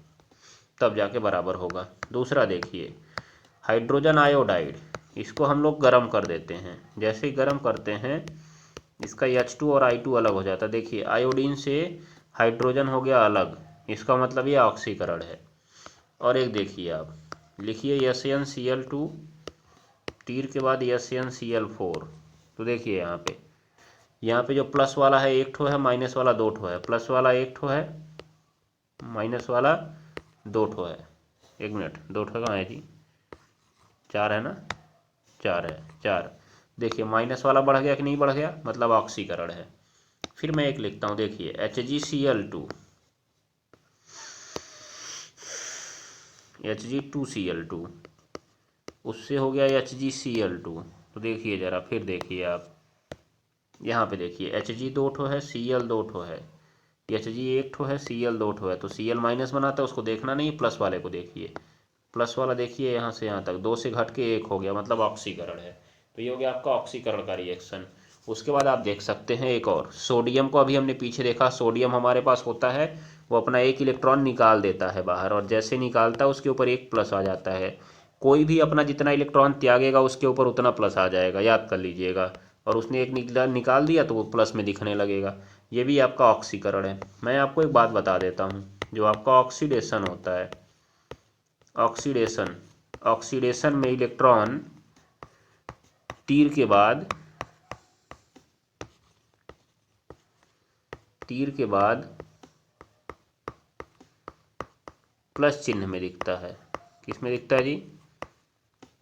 तब जाके बराबर होगा। दूसरा देखिए, हाइड्रोजन आयोडाइड, इसको हम लोग गर्म कर देते हैं। जैसे ही गर्म करते हैं इसका H2 और I2 अलग हो जाता है। देखिए आयोडीन से हाइड्रोजन हो गया अलग, इसका मतलब ये ऑक्सीकरण है। और एक देखिए आप लिखिए SnCl2, तीर के बाद SnCl4। तो देखिए यहाँ पे जो प्लस वाला है 1 ठो है, माइनस वाला 2 ठो है, प्लस वाला 1 ठो है, माइनस वाला 2 ठो है। 1 मिनट, 2 ठो कहाँ है जी, 4 है ना, 4 है, 4। देखिए माइनस वाला बढ़ गया कि नहीं बढ़ गया, मतलब ऑक्सीकरण है। फिर मैं एक लिखता हूँ, देखिए HgCl2, Hg2Cl2, उससे हो गया HgCl2। तो देखिए ज़रा, फिर देखिए आप यहाँ पे देखिए Hg 2 ठो है, Cl 2 ठो है, Hg 1 ठो है, Cl 2 ठो है। तो Cl माइनस बनाता है, उसको देखना नहीं, प्लस वाले को देखिए। प्लस वाला देखिए यहाँ से यहाँ तक 2 से घट के 1 हो गया, मतलब ऑक्सीकरण है। तो ये हो गया आपका ऑक्सीकरण का रिएक्शन। उसके बाद आप देख सकते हैं एक और, सोडियम को अभी हमने पीछे देखा, सोडियम हमारे पास होता है, वो अपना एक इलेक्ट्रॉन निकाल देता है बाहर, और जैसे निकालता है उसके ऊपर एक प्लस आ जाता है। कोई भी अपना जितना इलेक्ट्रॉन त्यागेगा उसके ऊपर उतना प्लस आ जाएगा, याद कर लीजिएगा। और उसने एक निकाल दिया तो वो प्लस में दिखने लगेगा। ये भी आपका ऑक्सीकरण है। मैं आपको एक बात बता देता हूँ, जो आपका ऑक्सीडेशन होता है, ऑक्सीडेशन, ऑक्सीडेशन में इलेक्ट्रॉन तीर के बाद प्लस चिन्ह में दिखता है। किस में दिखता है जी,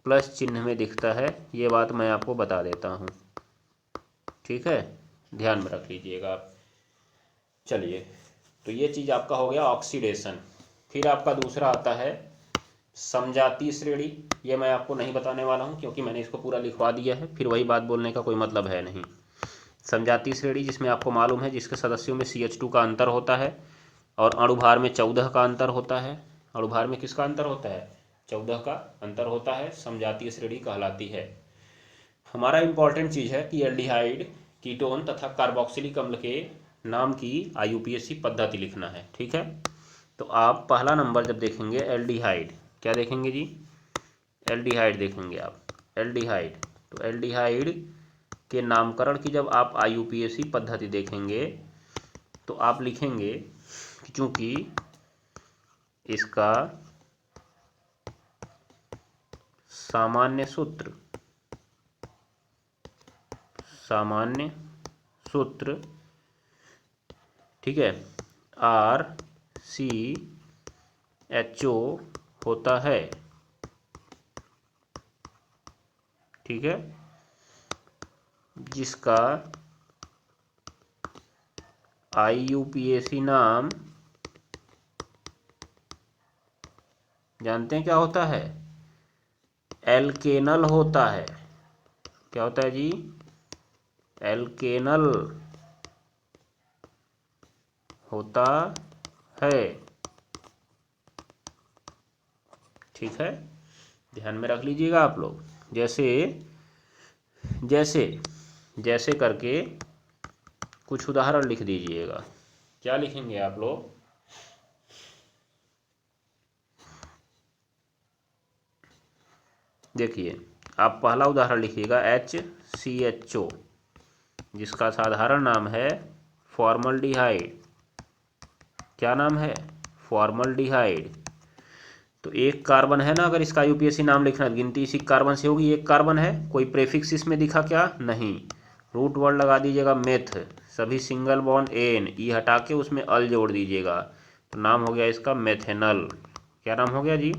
प्लस चिन्ह में दिखता है। ये बात मैं आपको बता देता हूँ, ठीक है, ध्यान में रख लीजिएगा आप। चलिए, तो ये चीज़ आपका हो गया ऑक्सीडेशन। फिर आपका दूसरा आता है समजातीय श्रेणी। ये मैं आपको नहीं बताने वाला हूँ क्योंकि मैंने इसको पूरा लिखवा दिया है, फिर वही बात बोलने का कोई मतलब है नहीं। समजातीय श्रेणी जिसमें आपको मालूम है जिसके सदस्यों में CH2 का अंतर होता है और अणुभार में 14 का अंतर होता है। अणुभार में किसका अंतर होता है, 14 का अंतर होता है, समजातीय श्रेणी कहलाती है। हमारा इंपॉर्टेंट चीज़ है कि एल्डिहाइड, कीटोन तथा कार्बोक्सिलिक अम्ल के नाम की IUPAC पद्धति लिखना है, ठीक है। तो आप पहला नंबर जब देखेंगे एल्डिहाइड, क्या देखेंगे जी, एल्डिहाइड देखेंगे आप, एल्डिहाइड। तो एल्डिहाइड के नामकरण की जब आप IUPAC पद्धति देखेंगे तो आप लिखेंगे कि चूंकि इसका सामान्य सूत्र ठीक है RCHO होता है, ठीक है, जिसका IUPAC नाम जानते हैं क्या होता है, एल्केनल होता है। क्या होता है जी, एल्केनल होता है, ठीक है, ध्यान में रख लीजिएगा आप लोग। जैसे जैसे जैसे करके कुछ उदाहरण लिख दीजिएगा। क्या लिखेंगे आप लोग, देखिए आप पहला उदाहरण लिखिएगा HCHO, जिसका साधारण नाम है फॉर्मल्डिहाइड। क्या नाम है, फॉर्मल्डिहाइड। तो एक कार्बन है ना, अगर इसका आईयूपीएसी नाम लिखना है गिनती इसी कार्बन से होगी। एक कार्बन है, कोई प्रेफिक्स इसमें दिखा क्या? नहीं। रूट वर्ड लगा दीजिएगा मेथ, सभी सिंगल बॉन्ड एन, ई हटा के उसमें अल जोड़ दीजिएगा, तो नाम हो गया इसका मेथेनल। क्या नाम हो गया जी?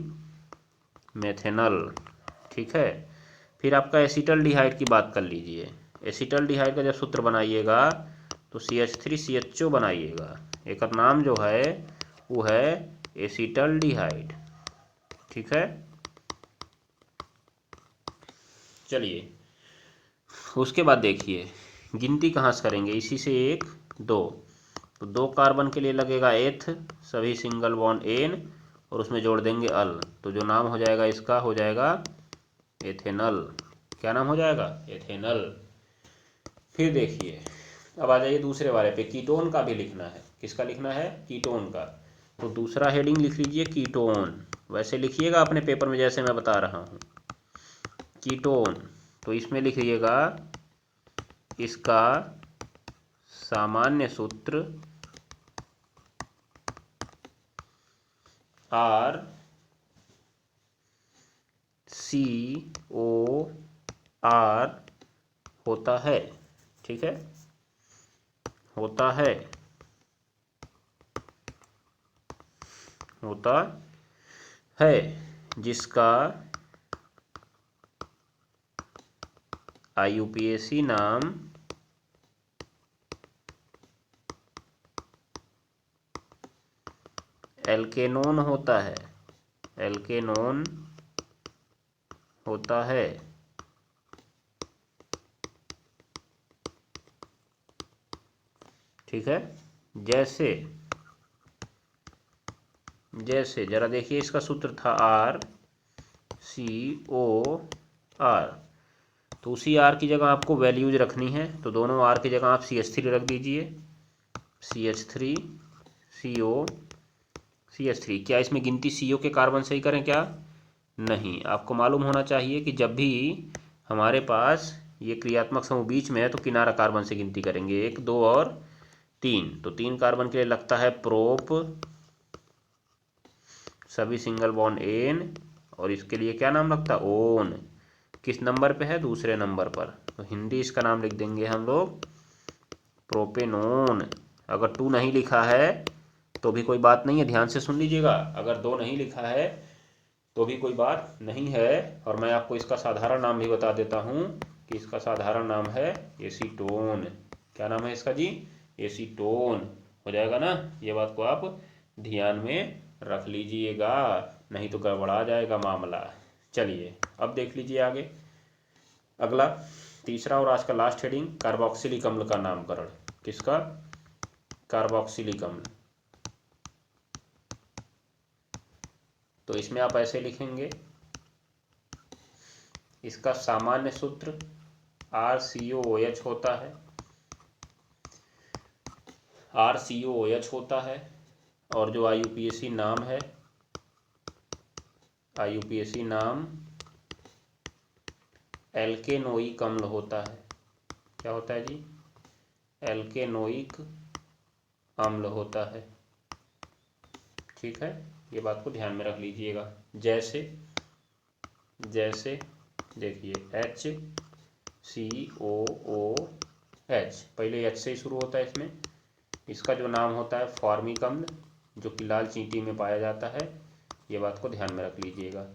मेथेनल। ठीक है। फिर आपका एसिटल्डिहाइड की बात कर लीजिए। एसिटल्डिहाइड का जब सूत्र बनाइएगा तो CH3CHO बनाइएगा। एक नाम जो है वो है एसिटल्डिहाइड। ठीक है। चलिए उसके बाद देखिए गिनती कहाँ से करेंगे, इसी से 1 2, तो 2 कार्बन के लिए लगेगा एथ, सभी सिंगल बॉन्ड एन, और उसमें जोड़ देंगे अल, तो जो नाम हो जाएगा इसका हो जाएगा एथेनल। क्या नाम हो जाएगा? एथेनल। फिर देखिए अब आ जाइए दूसरे वाले पे, कीटोन का भी लिखना है। किसका लिखना है? कीटोन का। तो दूसरा हेडिंग लिख लीजिए कीटोन, वैसे लिखिएगा अपने पेपर में जैसे मैं बता रहा हूँ, कीटोन। तो इसमें लिखिएगा इसका सामान्य सूत्र RCOR होता है। ठीक है, होता है, होता है, जिसका आईयूपीएसी नाम एल्केनोन होता है। एल्केनोन होता है। ठीक है। जैसे जैसे जरा देखिए इसका सूत्र था RCOR, तो उसी R की जगह आपको वैल्यूज रखनी है, तो दोनों R की जगह आप CH3 रख दीजिए, CH3CO CH3। क्या इसमें गिनती CO के कार्बन से ही करें क्या? नहीं। आपको मालूम होना चाहिए कि जब भी हमारे पास ये क्रियात्मक समूह बीच में है तो किनारा कार्बन से गिनती करेंगे, 1 2 और 3। तो 3 कार्बन के लिए लगता है प्रोप, सभी सिंगल बॉन्ड एन, और इसके लिए क्या नाम लगता है? ओन। किस नंबर पे है? दूसरे नंबर पर। तो हिंदी इसका नाम लिख देंगे हम लोग प्रोपेनोन। अगर 2 नहीं लिखा है तो भी कोई बात नहीं है, ध्यान से सुन लीजिएगा। अगर 2 नहीं लिखा है तो भी कोई बात नहीं है, और मैं आपको इसका साधारण नाम भी बता देता हूँ कि इसका साधारण नाम है एसीटोन। क्या नाम है इसका जी? एसीटोन। हो जाएगा ना? ये बात को आप ध्यान में रख लीजिएगा, नहीं तो गड़बड़ा जाएगा मामला। चलिए अब देख लीजिए आगे अगला, तीसरा और आज का लास्ट हेडिंग, कार्बोक्सिलिक अम्ल का नामकरण। किसका? कार्बोक्सिलिक अम्ल। तो इसमें आप ऐसे लिखेंगे, इसका सामान्य सूत्र RCOOH होता है, RCOOH होता है, और जो आईयूपीएसी नाम है, आईयूपीएसी नाम एल्केनोइक अम्ल होता है। क्या होता है जी? एल्केनोइक अम्ल होता है। ठीक है, ये बात को ध्यान में रख लीजिएगा। जैसे जैसे देखिए HCOOH, पहले H से ही शुरू होता है इसमें, इसका जो नाम होता है फॉर्मिक अम्ल, जो कि लाल चींटी में पाया जाता है। ये बात को ध्यान में रख लीजिएगा।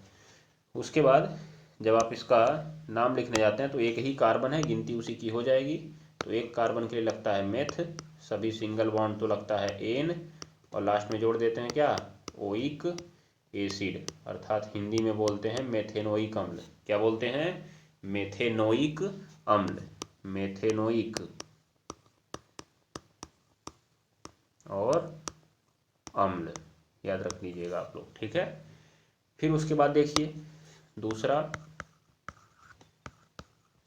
उसके बाद जब आप इसका नाम लिखने जाते हैं तो एक ही कार्बन है, गिनती उसी की हो जाएगी। तो एक कार्बन के लिए लगता है मेथ, सभी सिंगल बॉन्ड तो लगता है एन, और लास्ट में जोड़ देते हैं क्या? ओइक एसिड, अर्थात हिंदी में बोलते हैं मेथेनोइक अम्ल। क्या बोलते हैं? मेथेनोइक अम्ल। मेथेनोइक और अम्ल, याद रख लीजिएगा आप लोग। ठीक है। फिर उसके बाद देखिए दूसरा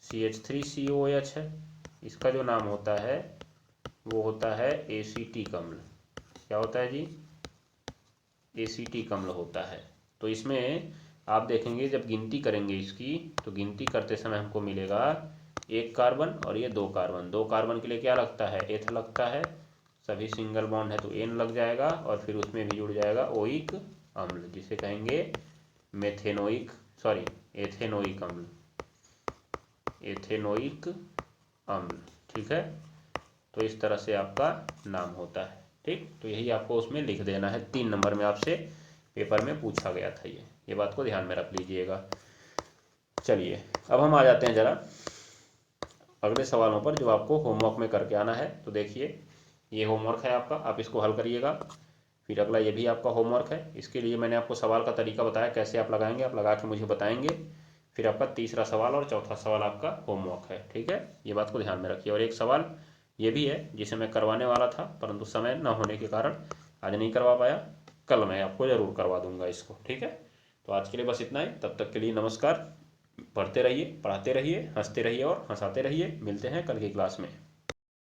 CH3COOH है, इसका जो नाम होता है वो होता है एसीटिक अम्ल। क्या होता है जी? एसीटिक अम्ल होता है। तो इसमें आप देखेंगे जब गिनती करेंगे इसकी, तो गिनती करते समय हमको मिलेगा 1 कार्बन और ये 2 कार्बन। 2 कार्बन के लिए क्या लगता है? एथ लगता है, सभी सिंगल बॉन्ड है तो एन लग जाएगा, और फिर उसमें भी जुड़ जाएगा ओइक अम्ल, जिसे कहेंगे एथेनोइक अम्ल, एथेनोइक अम्ल। ठीक है, तो इस तरह से आपका नाम होता है। ठीक, तो यही आपको उसमें लिख देना है। 3 नंबर में आपसे पेपर में पूछा गया था ये बात को ध्यान में रख लीजिएगा। चलिए अब हम आ जाते हैं जरा अगले सवालों पर जो आपको होमवर्क में करके आना है। तो देखिए ये होमवर्क है आपका, आप इसको हल करिएगा। फिर अगला ये भी आपका होमवर्क है। इसके लिए मैंने आपको सवाल का तरीका बताया कैसे आप लगाएंगे, आप लगा के मुझे बताएंगे। फिर आपका तीसरा सवाल और चौथा सवाल आपका होमवर्क है। ठीक है, ये बात को ध्यान में रखिए। और एक सवाल ये भी है जिसे मैं करवाने वाला था परंतु समय न होने के कारण आज नहीं करवा पाया, कल मैं आपको ज़रूर करवा दूंगा इसको। ठीक है, तो आज के लिए बस इतना ही। तब तक के लिए नमस्कार। पढ़ते रहिए, पढ़ाते रहिए, हंसते रहिए और हंसाते रहिए। मिलते हैं कल की क्लास में।